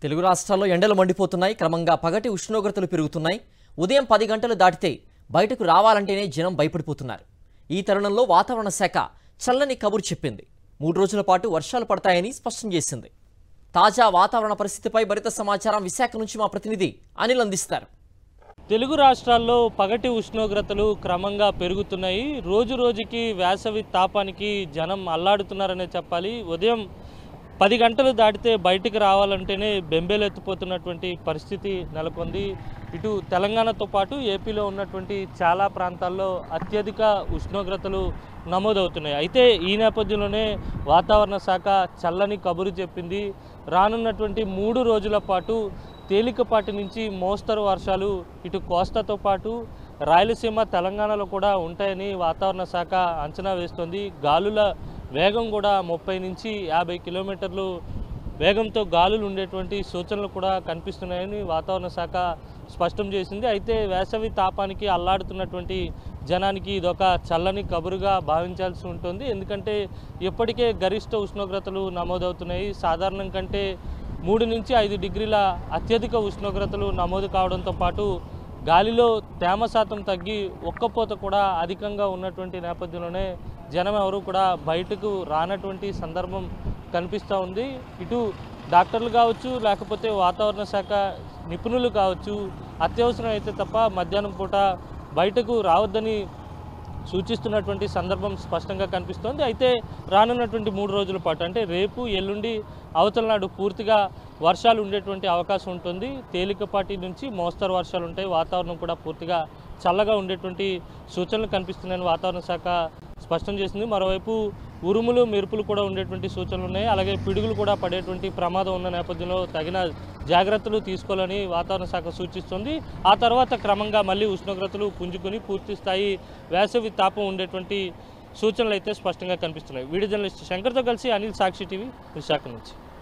తెలుగు రాష్ట్రాల్లో ఎండలు మండిపోతున్నాయి. క్రమంగా పగటి ఉష్ణోగ్రతలు పెరుగుతున్నాయి. ఉదయం 10 గంటలు దాటితే బయటకు రావాలంటేనే జనం భయపడిపోతున్నారు. ఈ తరుణంలో వాతావరణ శాఖ చల్లని కబురు చెప్పింది. 3 రోజుల పాటు వర్షాలు పడతాయని స్పష్టం చేసింది. తాజా వాతావరణ పరిస్థితిపై మరింత సమాచారం విశాఖ నుంచి మా ప్రతినిధి అనిల్ అందిస్తారు. తెలుగు రాష్ట్రాల్లో పగటి ఉష్ణోగ్రతలు క్రమంగా పెరుగుతున్నాయి. రోజు రోజుకి వేసవి తాపానికి జనం అల్లాడుతున్నారనే చెప్పాలి. ఉదయం 10 గంటలు దాటితే బయటికి రావాలంటేనే బెంబేలెత్తిపోతున్నటువంటి పరిస్థితి నెలకొంది. ఇటు తెలంగాణతో పాటు ఏపీలో ఉన్నటువంటి చాలా ప్రాంతాల్లో అత్యధిక ఉష్ణోగ్రతలు నమోదవుతున్నాయి. అయితే ఈ నేపథ్యంలోనే వాతావరణ శాఖ చల్లని కబురు చెప్పింది. రానున్నటువంటి 3 రోజుల పాటు తేలికపాటి నుంచి మోస్తరు వర్షాలు ఇటు కోస్తాతో పాటు రాయలసీమ తెలంగాణలో కూడా ఉంటాయని వాతావరణ శాఖ అంచనా వేస్తోంది. గాలుల వేగం కూడా 30 నుంచి 50 కిలోమీటర్లు వేగంతో గాలులు ఉండేటువంటి సూచనలు కూడా కనిపిస్తున్నాయని వాతావరణ శాఖ స్పష్టం చేసింది. అయితే వేసవి తాపానికి అల్లాడుతున్నటువంటి జనానికి ఇదొక చల్లని కబురుగా భావించాల్సి ఉంటుంది. ఎందుకంటే ఇప్పటికే గరిష్ట ఉష్ణోగ్రతలు నమోదవుతున్నాయి. సాధారణం కంటే 3 నుంచి 5 డిగ్రీల అత్యధిక ఉష్ణోగ్రతలు నమోదు కావడంతో పాటు గాలిలో తేమ శాతం తగ్గి ఒక్కపోత కూడా అధికంగా ఉన్నటువంటి నేపథ్యంలోనే జనం ఎవరు కూడా బయటకు రానటువంటి సందర్భం కనిపిస్తూ ఉంది. ఇటు డాక్టర్లు కావచ్చు, లేకపోతే వాతావరణ శాఖ నిపుణులు కావచ్చు, అత్యవసరం అయితే తప్ప మధ్యాహ్నం పూట బయటకు రావద్దని సూచిస్తున్నటువంటి సందర్భం స్పష్టంగా కనిపిస్తోంది. అయితే రానున్నటువంటి 3 రోజుల పాటు అంటే రేపు ఎల్లుండి అవతల నాడు పూర్తిగా వర్షాలు ఉండేటువంటి అవకాశం ఉంటుంది. తేలికపాటి నుంచి మోస్తరు వర్షాలు ఉంటాయి. వాతావరణం కూడా పూర్తిగా చల్లగా ఉండేటువంటి సూచనలు కనిపిస్తున్నాయని వాతావరణ శాఖ స్పష్టం చేసింది. మరోవైపు ఉరుములు మెరుపులు కూడా ఉండేటువంటి సూచనలు ఉన్నాయి. అలాగే పిడుగులు కూడా పడేటువంటి ప్రమాదం ఉన్న నేపథ్యంలో తగిన జాగ్రత్తలు తీసుకోవాలని వాతావరణ శాఖ సూచిస్తుంది. ఆ తర్వాత క్రమంగా మళ్ళీ ఉష్ణోగ్రతలు పుంజుకొని పూర్తి స్థాయి వేసవి తాపం ఉండేటువంటి సూచనలు అయితే స్పష్టంగా కనిపిస్తున్నాయి. వీడియో జర్నలిస్ట్ శంకర్తో కలిసి అనిల్, సాక్షి టీవీ, విశాఖ నుంచి.